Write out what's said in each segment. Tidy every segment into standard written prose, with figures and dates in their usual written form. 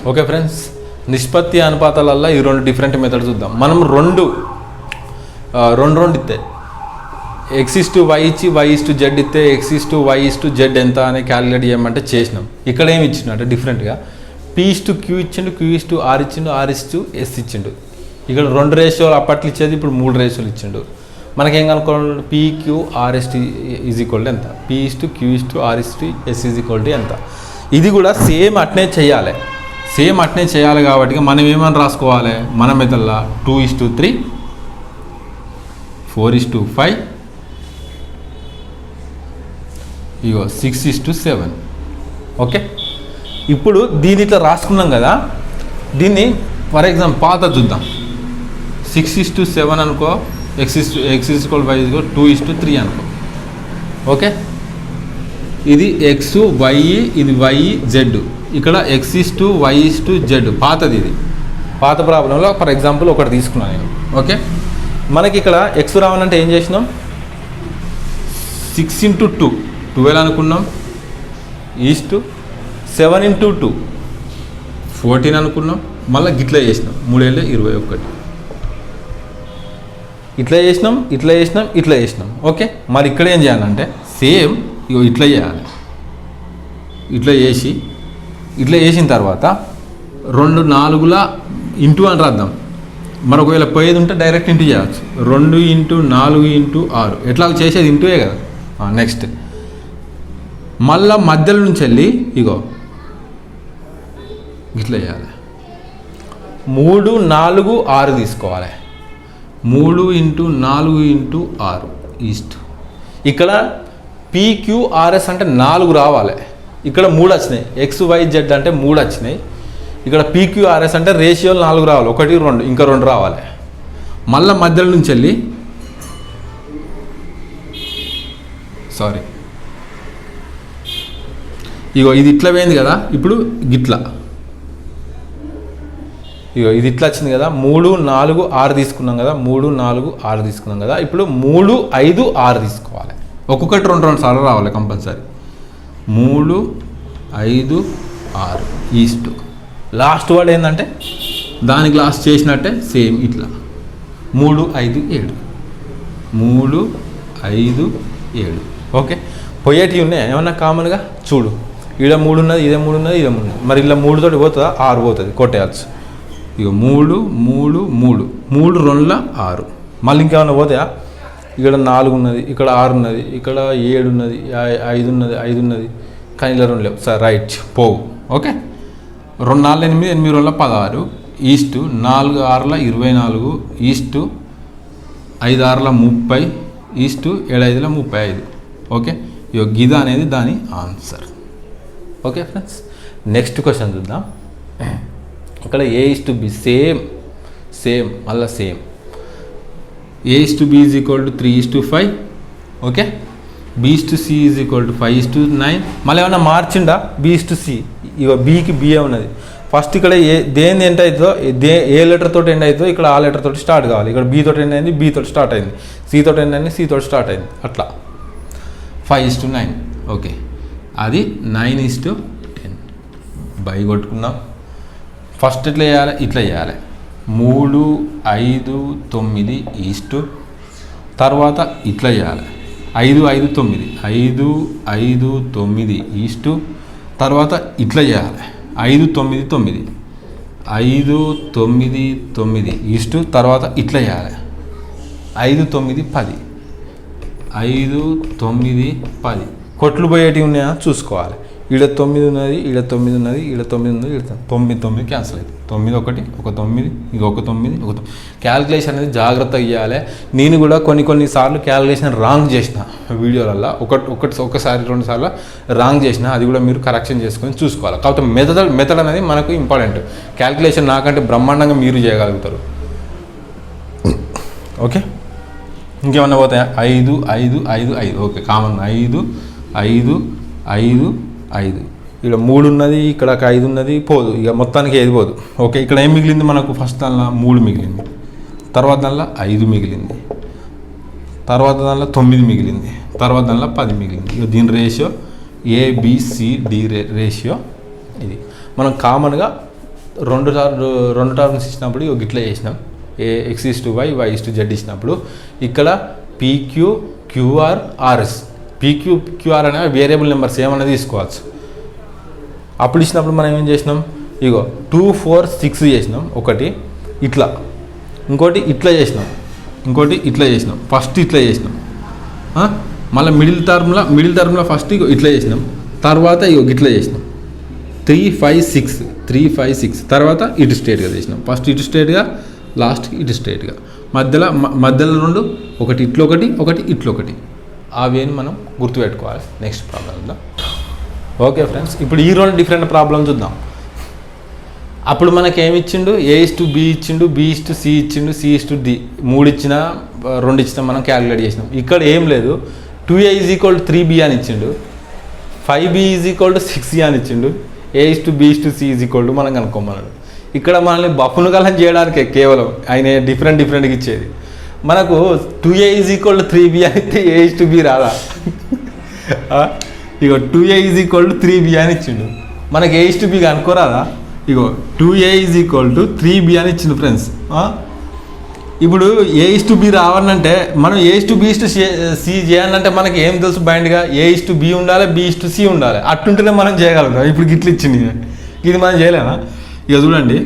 Okay friends, నిష్పత్తి అనుపాతాలల్లో ఈ రెండు డిఫరెంట్ మెథడ్స్ చూద్దాం. మనం రెండు ఇస్తే x/y ఇచ్చి y/z ఇస్తే x/y/z ఎంత అని క్యాలిక్యులేట్ చేయమంటే చేసినాం. ఇక్కడ ఏమి ఇచ్చిండు అంటే డిఫరెంట్గా p/q ఇచ్చిండు, q/r ఇచ్చిండు, r/s ఇచ్చిండు. ఇక్కడ 2 రేషియోలు అప్పట్లో ఇచ్చేది, ఇప్పుడు 3 రేషియోలు ఇచ్చిండు. మనకేం కనుక్కోవాలి? p/q/r/s ఈజ్ ఈక్వల్ టు ఎంత, p/q/r/s ఈజ్ ఈక్వల్ టు ఎంత. ఇది కూడా సేమ్ అట్నే చేయాలి, కాబట్టి మనం ఏమని రాసుకోవాలి? మన మెథడ్లో 2:3, 4:5, 6:7. ఓకే, ఇప్పుడు దీని ఇట్లా రాసుకున్నాం కదా, దీన్ని ఫర్ ఎగ్జాంపుల్ పాత చూద్దాం. 6:7 అనుకో, x/y 2:3 అనుకో. ఓకే, ఇది x, y, ఇది y, z. ఇక్కడ x/y/z పాతది. ఇది పాత ప్రాబ్లంలో ఫర్ ఎగ్జాంపుల్ ఒకటి తీసుకున్నాను నేను. ఓకే, మనకి ఇక్కడ x రావాలంటే ఏం చేసినాం? 6 × 2 12 అనుకున్నాం, 7 × 2 14 అనుకున్నాం. మళ్ళీ గిట్లా చేసినాం, 3 × 21. ఇట్లా చేసినాం. ఓకే, మరి ఇక్కడ ఏం చేయాలంటే సేమ్ ఇట్లా చేయాలి. ఇట్లా చేసిన తర్వాత 2 4ల ఇంటూ అని రాద్దాం. మరి ఒకవేళ పోయేది ఉంటే డైరెక్ట్ ఇంటూ చేయవచ్చు. 2 × 4 × 6 ఎట్లా చేసేది ఇంటూయే కదా. నెక్స్ట్ మళ్ళా మధ్యలో నుంచి వెళ్ళి ఇట్లా చేయాలి. 3 4 6 తీసుకోవాలి. 3 × 4 × 6 ఈస్ట్. ఇక్కడ PQRS అంటే 4 రావాలి. ఇక్కడ 3 వచ్చినాయి. XYZ అంటే 3 వచ్చినాయి. ఇక్కడ PQRS అంటే రేషియోలు 4 రావాలి. 1 2 ఇంకా 2 రావాలి. మళ్ళీ మధ్యలో నుంచి వెళ్ళి ఇది ఇట్లా పోయింది కదా. ఇప్పుడు గిట్లా ఇది ఇట్లా వచ్చింది కదా. 3 4 6 తీసుకున్నాం కదా. 3 4 6 తీసుకున్నాం కదా. ఇప్పుడు 3 5 6 తీసుకోవాలి. ఒక్కొక్కటి 2 సార్లు రావాలి కంపల్సరీ. 3 5 6 ఈస్ట్. లాస్ట్ వర్డ్ ఏంటంటే దానికి లాస్ట్ చేసినట్టే సేమ్ ఇట్లా 3 5 7 3 5 7. ఓకే, పోయేటివి ఉన్నాయి ఏమన్నా కామన్గా చూడు. ఈడ 3 ఉన్నది, ఇదే 3 ఉన్నది, ఇదే 3 ఉన్నది. మరి ఇలా 3 తోటి పోతుందా? 6 పోతుంది, కొట్టేయచ్చు. 3 3 3 3 2ల 6. మళ్ళీ ఇంకేమన్నా పోతాయా? ఇక్కడ 4 ఉన్నది, ఇక్కడ 6 ఉన్నది, ఇక్కడ 7 ఉన్నది, 5 ఉన్నది, 5 ఉన్నది, కానీ ఇలా 2 లేవు. సరే రైట్, పోవు. ఓకే, 2 4 8 8 2 16 ఈస్ట్. 4 6 24 ఈస్ట్. 5 6 30 ఈస్ట్. 7 5 35. ఓకే, గిద అనేది దాని answer. Okay friends, next question చూద్దాం. ఇక్కడ A/B సేమ్ మళ్ళీ same. A/B is equal to 3:5. Okay, B/C is equal to 5:9. మళ్ళీ ఏమన్నా మార్చిండా? B/C Bకి B ఉన్నది. ఫస్ట్ ఇక్కడ దేని ఎండ్ అవుతుందో, ఏ లెటర్ తోటి ఎండ్ అవుతుందో ఇక్కడ ఆ లెటర్ తోటి స్టార్ట్ కావాలి. ఇక్కడ B తోటి ఎండ్ అయింది, B తోటి స్టార్ట్ అయింది. C తోటి ఎండ్ అయింది, C తోటి స్టార్ట్ అయింది. అట్లా 5:9. ఓకే, అది 9:10 బై కొట్టుకున్నాం. ఫస్ట్ ఇట్లా చేయాలి. 3 5 9 ఈస్ట్. తర్వాత ఇట్లా చేయాలి. 5 5 9 5 5 9 ఈస్ట్. తర్వాత ఇట్లా చేయాలి. 5 9 9 5 9 9 ఈస్ట్. తర్వాత ఇట్లా చేయాలి. 5 9 10 5 9 10. కొట్లు పోయేటివి ఉన్నాయా చూసుకోవాలి. ఈడ 9 ఉన్నది, ఈడ 9 ఉన్నది, ఈడ 9 ఉన్నది, ఈడ 9 9 క్యాన్సిల్ అవుతుంది. 9 1 1 9 ఇక 1 9 1 9. క్యాలిక్యులేషన్ అనేది జాగ్రత్తగా ఇవ్వాలి. నేను కూడా కొన్నిసార్లు క్యాలిక్యులేషన్ రాంగ్ చేసిన వీడియోలలో ఒకసారి 2 సార్లు రాంగ్ చేసిన. అది కూడా మీరు కరెక్షన్ చేసుకొని చూసుకోవాలి. కాబట్టి మెథడ్ అనేది మనకు ఇంపార్టెంట్. క్యాలిక్యులేషన్ నాకంటే బ్రహ్మాండంగా మీరు చేయగలుగుతారు. ఓకే, ఇంకేమన్నా పోతాయా? 5 5 5 5. Okay, common 5 5 5 5. ఇక్కడ 3 ఉన్నది, ఇక్కడ 5 ఉన్నది, పోదు. ఇక మొత్తానికి ఏది పోదు. ఓకే, ఇక్కడ ఏం మిగిలింది మనకు? ఫస్ట్ దానిలో 3 మిగిలింది, తర్వాత దానిలో 5 మిగిలింది, తర్వాత దానిలో 9 మిగిలింది, తర్వాత దానిలో 10 మిగిలింది. ఇక దీని రేషియో ABCD రేషియో ఇది. మనం కామన్గా రెండు టర్మ్స్ ఇచ్చినప్పుడు ఇక ఇట్లా చేసినాం. x/y, y/z ఇచ్చినప్పుడు ఇక్కడ PQ QR RS, PQ QR అనే వేరియబుల్ నెంబర్స్ ఏమన్నా తీసుకోవచ్చు. అప్పుడు ఇచ్చినప్పుడు మనం ఏం చేసినాం, ఇగో 2 4 6 చేసినాం ఒకటి, ఇట్లా ఇంకోటి ఇట్లా చేసినాం, ఇంకోటి ఇట్లా చేసినాం, ఫస్ట్ ఇట్లా చేసినాం, మళ్ళీ మిడిల్ టర్మ్లో ఫస్ట్ ఇగో ఇట్లా చేసినాం, తర్వాత ఇగో ఇట్లా చేసినాం 3 5 6 తర్వాత ఇటు స్ట్రేట్గా చేసినాం. ఫస్ట్ ఇటు స్ట్రేట్గా, లాస్ట్కి ఇటు స్ట్రేట్గా, మధ్యలో రెండు, ఒకటి ఇట్లో ఒకటి, ఒకటి ఇట్లో ఒకటి. అవి అని మనం గుర్తుపెట్టుకోవాలి నెక్స్ట్ ప్రాబ్లంలో. ఓకే ఫ్రెండ్స్, ఇప్పుడు ఈ రెండు డిఫరెంట్ ప్రాబ్లమ్ చూద్దాం. అప్పుడు మనకి ఏమి ఇచ్చిండు, A/B ఇచ్చిండు, B/C ఇచ్చిండు, C/D 3 ఇచ్చినా 2 ఇచ్చినా మనం క్యాలిక్యులేట్ చేసినాం. ఇక్కడ ఏం లేదు, 2A = 3B అని ఇచ్చిండు, 5B = 6C అని ఇచ్చిండు, A/B/C మనం కనుక్కోమన్నాడు. ఇక్కడ మనల్ని బఫును కలం చేయడానికే కేవలం ఆయన డిఫరెంట్గా ఇచ్చేది. మనకు 2A = 3B అయితే A/B రాదా? ఇగో 2A = 3B అని ఇచ్చిండు, మనకి A/B అనుకోరాదా? ఇగో 2A = 3B అని ఇచ్చిండు ఫ్రెండ్స్. ఇప్పుడు A/B రావాలంటే మనం A/B/C చేయాలంటే మనకి ఏం తెలుసు బైండ్గా, A/B ఉండాలి, B/C ఉండాలి, అట్టుంటేనే మనం చేయగలుగుతాం. ఇప్పుడు గిట్లు ఇచ్చింది, ఇది మనం చేయలేమా? ఇక చూడండి,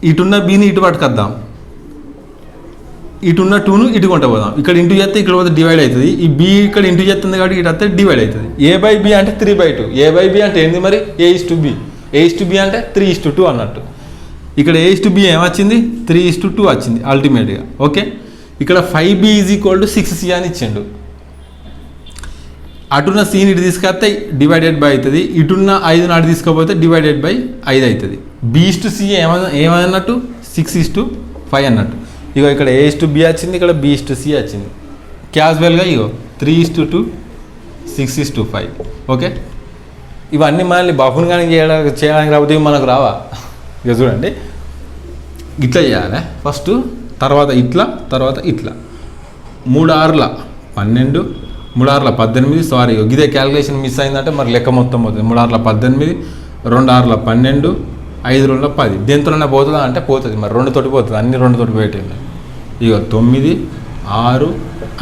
ఇటున్న Bని ఇటు పట్టుకొద్దాం, ఇటున్న 2ను ఇటు కొంట పోదాం. ఇక్కడ ఇంటూ చేస్తే ఇక్కడ పోతే డివైడ్ అవుతుంది, ఈ B ఇక్కడ ఇంటూ చేస్తుంది కాబట్టి ఇటు వస్తే డివైడ్ అవుతుంది. A/B అంటే 3/2, A/B అంటే ఏంది మరి, A/B, A/B అంటే 3:2 అన్నట్టు. ఇక్కడ A/B ఏమొచ్చింది, 3:2 వచ్చింది అల్టిమేట్గా. ఓకే, ఇక్కడ 5B = 6C అని ఇచ్చిండు. అటున్న Cని ఇటు తీసుకొస్తే డివైడెడ్ బై అవుతుంది, ఇటున్న 5ని అటు తీసుకపోతే డివైడెడ్ బై 5 అవుతుంది. B/C ఏమన్నట్టు, 6:5 అన్నట్టు. ఇగో ఇక్కడ A/B వచ్చింది, ఇక్కడ B/C వచ్చింది. క్యాజువల్గా ఇగో 3:2 6:5. ఓకే, ఇవన్నీ మనల్ని బఫున్ కానీ చేయడానికి రాకపోతే మనకు రావా? ఇక చూడండి, ఇట్లా చేయాలి ఫస్ట్, తర్వాత ఇట్లా, తర్వాత ఇట్లా. 3 6 12, 3 6 18. సారీ, ఇదే క్యాలిక్యులేషన్ మిస్ అయిందంటే మరి లెక్క మొత్తం పోతుంది. 3 6 18, 2 6 12, 5 2 10. దేంతోనే పోతుందా అంటే పోతుంది, మరి 2 తోటి పోతుంది, అన్ని 2 తోటి పోయేటండి. ఇక 9 6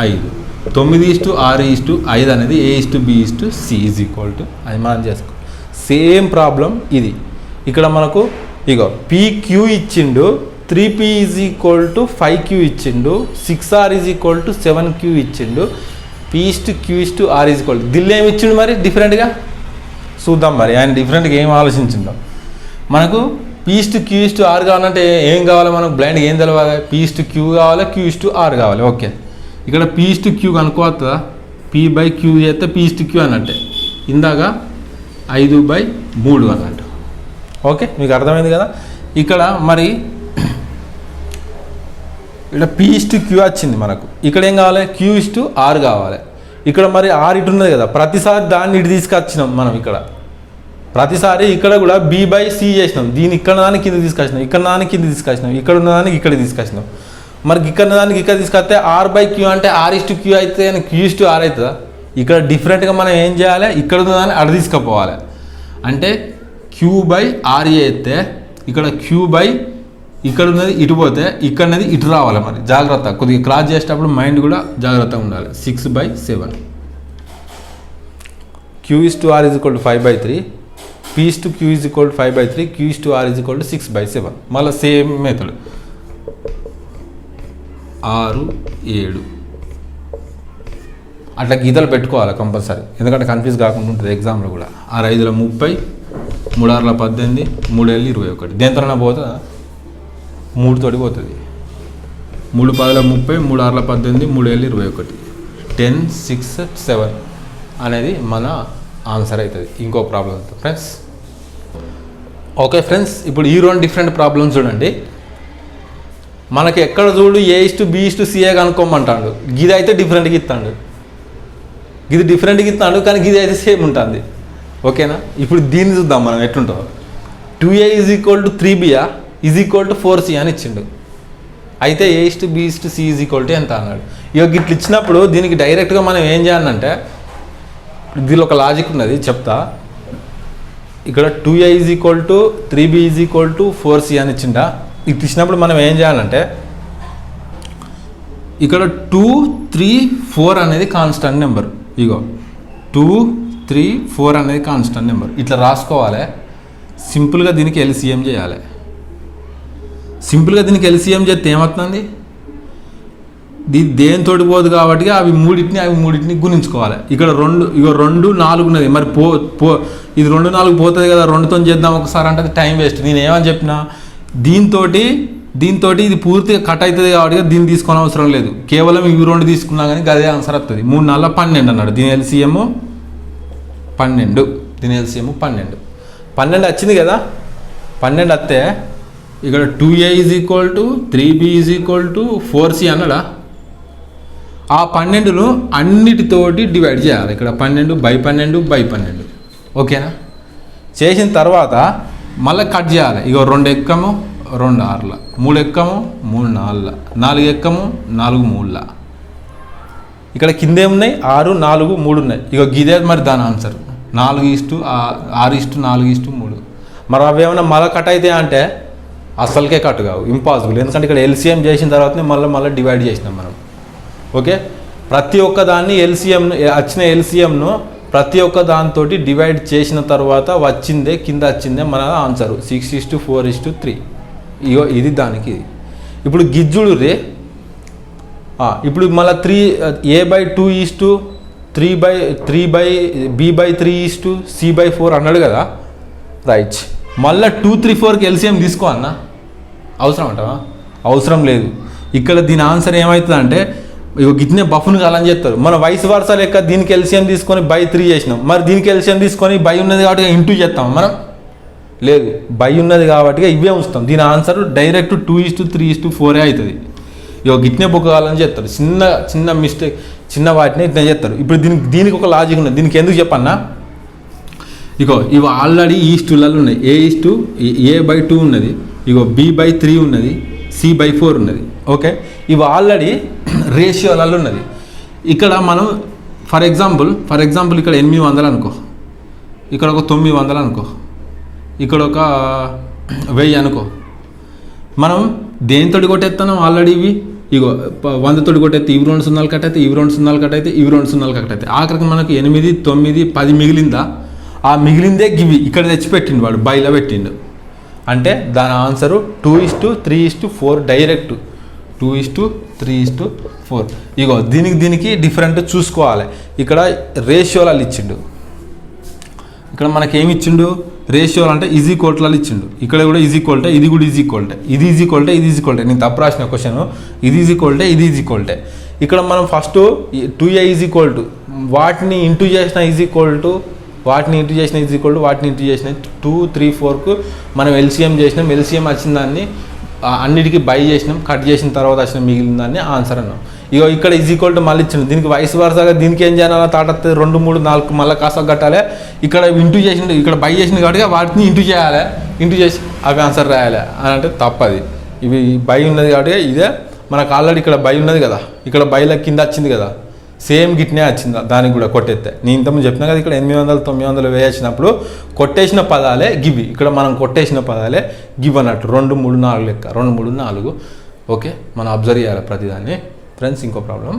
5, 9:6:5 అనేది A/B/C అది మనం చేసుకో. సేమ్ ప్రాబ్లం ఇది. ఇక్కడ మనకు ఇగో PQ ఇచ్చిండు, 3P = 5Q ఇచ్చిండు, 6R = 7Q ఇచ్చిండు, P/Q/R దీనిలో ఏమి ఇచ్చిండు మరి డిఫరెంట్గా చూద్దాం. మరి ఆయన డిఫరెంట్గా ఏం ఆలోచించిండో. మనకు P/Q/R కావాలంటే ఏం కావాలి, మనకు బ్లైండ్గా ఏం తెలవాలి, P/Q కావాలి, Q/R కావాలి. ఓకే, ఇక్కడ P/Q కనుక్కోవద్దా, P/Q చేస్తే P/Q అన్నట్టే, ఇందాక 5/3 అన్నట్టు. ఓకే, మీకు అర్థమైంది కదా. ఇక్కడ మరి ఇక్కడ P/Q వచ్చింది మనకు, ఇక్కడ ఏం కావాలి, Q/R కావాలి. ఇక్కడ మరి R ఇటు ఉన్నది కదా, ప్రతిసారి దాన్ని ఇటు తీసుకొచ్చినాం మనం. ఇక్కడ ప్రతిసారి ఇక్కడ కూడా B/C చేసినాం, దీన్ని ఇక్కడ దానికి కింద తీసుకొచ్చినాం, ఇక్కడ దానికి కింద తీసుకొచ్చినాం, ఇక్కడ ఉన్నదానికి ఇక్కడ తీసుకొచ్చినాం. మరి ఇక్కడ దానికి ఇక్కడ తీసుకొస్తే R/Q అంటే R/Q అయితే Q/R అవుతుందా? ఇక్కడ డిఫరెంట్గా మనం ఏం చేయాలి, ఇక్కడ ఉన్నదాన్ని అటు తీసుకుపోవాలి. అంటే Q/R అయితే ఇక్కడ ఇక్కడ ఉన్నది ఇటు పోతే ఇక్కడ అనేది ఇటు రావాలి. మరి జాగ్రత్త, కొద్దిగా క్రాస్ చేసేటప్పుడు మైండ్ కూడా జాగ్రత్తగా ఉండాలి. 6/7. Q/R = 5/3, P/Q = 5/3, Q/R = 6/7. మళ్ళీ సేమ్ మెథడ్ 6 7 అట్లా గీతలు పెట్టుకోవాలి కంపల్సరీ, ఎందుకంటే కన్ఫ్యూజ్ కాకుండా ఉంటుంది ఎగ్జామ్లో కూడా. 6 5 30, 3 6 18, 3 7 21. దేంతోనైనా పోతుందా, 3 తోటి పోతుంది. 3 10 30, 3 6 18, 3 7 21. 10 6 7 అనేది మన ఆన్సర్ అవుతుంది ఇంకో ప్రాబ్లంతో ఫ్రెండ్స్. ఓకే ఫ్రెండ్స్, ఇప్పుడు ఈ 2 డిఫరెంట్ ప్రాబ్లమ్స్ చూడండి. మనకి ఎక్కడ చూడు A/B/C కనుక్కోమంటాడు, గిది అయితే డిఫరెంట్గా ఇస్తాడు, గిది డిఫరెంట్గా ఇస్తాడు, కానీ గిది అయితే సేమ్ ఉంటుంది. ఓకేనా, ఇప్పుడు దీన్ని చూద్దాం మనం ఎట్లుంటుందో. 2A = 3B = 4C అని ఇచ్చిండు. అయితే A/B/C ఎంత అన్నాడు. ఇక ఇట్లా ఇచ్చినప్పుడు దీనికి డైరెక్ట్గా మనం ఏం చేయాలంటే, దీనిలో ఒక లాజిక్ ఉన్నది చెప్తా. ఇక్కడ 2a is equal to 3b is equal to 4c అని ఇచ్చిండా. ఇది ఇచ్చినప్పుడు మనం ఏం చేయాలంటే ఇక్కడ 2, 3, 4 అనేది కాన్స్టెంట్ నెంబర్. ఇగో 2, 3, 4 అనేది కాన్స్టెంట్ నెంబర్. ఇట్లా రాసుకోవాలి. సింపుల్గా దీనికి ఎల్సిఎం చేయాలి. సింపుల్గా దీనికి ఎల్సిఎం చేస్తే ఏమవుతుంది, దేనితో పోదు కాబట్టి అవి మూడింటిని గుణించుకోవాలి. ఇక్కడ 2, 4 ఉన్నది. మరి ఇది 2, 4 పోతుంది కదా, 2తో చేద్దాం ఒకసారి అంటే టైం వేస్ట్. నేను ఏమని చెప్పినా, దీంతో ఇది పూర్తిగా కట్ అవుతుంది కాబట్టి దీన్ని తీసుకొని అవసరం లేదు. కేవలం ఇవి 2 తీసుకున్నా కానీ అదే ఆన్సర్ వస్తుంది. 3, 4, 12 అన్నాడు. దీని ఎల్సిఎం 12. దీని ఎల్సిఎం 12 వచ్చింది కదా. 12 వస్తే ఇక్కడ 2a is equal to 3b is equal to 4c అన్నాడా. ఆ 12ను అన్నిటితోటి డివైడ్ చేయాలి. ఇక్కడ 12/12/12. ఓకేనా. చేసిన తర్వాత మళ్ళీ కట్ చేయాలి. ఇగో 2 ఎక్కము 2 6, 3 ఎక్కము 3 4, 4 ఎక్కము 4 3. ఇక్కడ కిందేమున్నాయి 6, 4, 3 ఉన్నాయి. ఇగో గిదే మరి దాని ఆన్సర్ 4:6:4:3. మరి అవి ఏమైనా మళ్ళీ కట్ అయితే అంటే అసలుకే కట్ కావు, ఇంపాసిబుల్. ఎందుకంటే ఇక్కడ ఎల్సిఎం చేసిన తర్వాతనే మళ్ళీ డివైడ్ చేసినాం మనం. ఓకే. ప్రతి ఒక్క దాన్ని వచ్చిన ఎల్సిఎంను ప్రతి ఒక్క దాంతో డివైడ్ చేసిన తర్వాత కింద వచ్చిందే మన ఆన్సర్ 6:4:3. ఇగో ఇది దానికి. ఇప్పుడు గిజ్జుడు రే. ఇప్పుడు మళ్ళీ 3a/2 3b/3 అన్నాడు కదా. రైట్. మళ్ళీ 2, 3, 4కి ఎల్సిఎం తీసుకో అన్న. అవసరం అంటావా? అవసరం లేదు. ఇక్కడ దీని ఆన్సర్ ఏమవుతుంది అంటే ఇగో గిట్నే బఫ్ను కాలని చెప్తారు. మన వయసు వరుస లెక్క దీనికి ఎల్సిఎం తీసుకొని 3 చేసినాం. మరి దీనికి ఎల్సిఎం తీసుకొని ఉన్నది కాబట్టి ఇంటూ చేస్తాం మనం. లేదు, ఉన్నది కాబట్టి ఇవే ఉంచుతాం. దీని ఆన్సర్ డైరెక్ట్ 2:3:4 అవుతుంది. ఇగో గిట్నే బుక్ కావాలని చెప్తారు. చిన్న మిస్టేక్, చిన్న వాటిని ఇట్లా చేస్తారు. ఇప్పుడు దీనికి ఒక లాజిక్ ఉన్నది. దీనికి ఎందుకు చెప్పన్నా, ఇగో ఇవి ఆల్రెడీ ఈస్టులలో ఉన్నాయి. a/2 ఉన్నది, ఇగో b/3 ఉన్నది, c/4 ఉన్నది. ఓకే. ఇవి ఆల్రెడీ రేషియోలలో ఉన్నది. ఇక్కడ మనం ఫర్ ఎగ్జాంపుల్ ఇక్కడ 800 అనుకో, ఇక్కడ ఒక 900 అనుకో, ఇక్కడ ఒక 1000 అనుకో. మనం దేనితో కొట్టేస్తున్నాం ఆల్రెడీ ఇవి. ఇగో 100 తోటి కొట్టేస్తే ఇవి 2 సున్నాలు కట్ అయితే, ఇవి 2 సున్నాలు కట్ అయితే, ఇవి 2 సున్నాలు కట్ అయితే, ఆఖరికి మనకు 8, 9, 10 మిగిలిందా. ఆ మిగిలిందే గివి ఇక్కడ తెచ్చిపెట్టిండు వాడు, బయలో పెట్టిండు. అంటే దాని ఆన్సరు 2:3:4 డైరెక్ట్ 2:3:4. ఇగో దీనికి డిఫరెంట్ చూసుకోవాలి. ఇక్కడ రేషియోలలో ఇచ్చిండు. ఇక్కడ మనకేమి ఇచ్చిండు, రేషియోలు అంటే ఈజీ కోట్లలో ఇచ్చిండు. ఇక్కడ కూడా ఈజీ కోల్టే, ఇది కూడా ఈజీ కోల్టే, ఇది ఈజీ కోల్టే, ఇది ఈజీ కోల్టే. నేను తప్పు రాసిన క్వశ్చన్. ఇది ఈజీ కోల్టే, ఇది ఈజీ కోల్టే. ఇక్కడ మనం first 2a is equal to వాటిని ఇంటూ చేసిన ఈజ్ ఈక్వల్ టు వాటిని ఇంటూ చేసిన 2, 3, 4కు మనం ఎల్సిఎం చేసినాం. ఎల్సిఎం వచ్చిన దాన్ని అన్నిటికీ బై చేసినాం. కట్ చేసిన తర్వాత వచ్చిన మిగిలిన దాన్ని ఆన్సర్ అన్నాం. ఇగో ఇక్కడ ఈజ్ ఈక్వల్ టు మళ్ళీ ఇచ్చిండు. దీనికి వయసు వరుసగా దీనికి ఏం చేయాలి, తాటత్తది 2, 3, 4 మళ్ళీ కాస్త కట్టాలి. ఇక్కడ ఇంటూ చేసిండు, ఇక్కడ బై చేసింది కాబట్టి వాటిని ఇంటూ చేయాలి. ఇంటూ చేసి అవి ఆన్సర్ రాయాలి అని అంటే తప్పది. ఇవి బై ఉన్నది కాబట్టి ఇదే మనకు ఆల్రెడీ ఇక్కడ బై ఉన్నది కదా, ఇక్కడ బైల కింద వచ్చింది కదా, సేమ్ గిట్నే వచ్చింది దానికి కూడా కొట్టేస్తే. నేను ఇంతకుముందు చెప్పినా కదా, ఇక్కడ 800, 900 వేయించినప్పుడు కొట్టేసిన పదాలే గివి. ఇక్కడ మనం కొట్టేసిన పదాలే గివ్ అన్నట్టు 2, 3, 4 లెక్క 2, 3, 4. ఓకే. మనం అబ్జర్వ్ చేయాలి ప్రతిదాన్ని. ఫ్రెండ్స్, ఇంకో ప్రాబ్లం.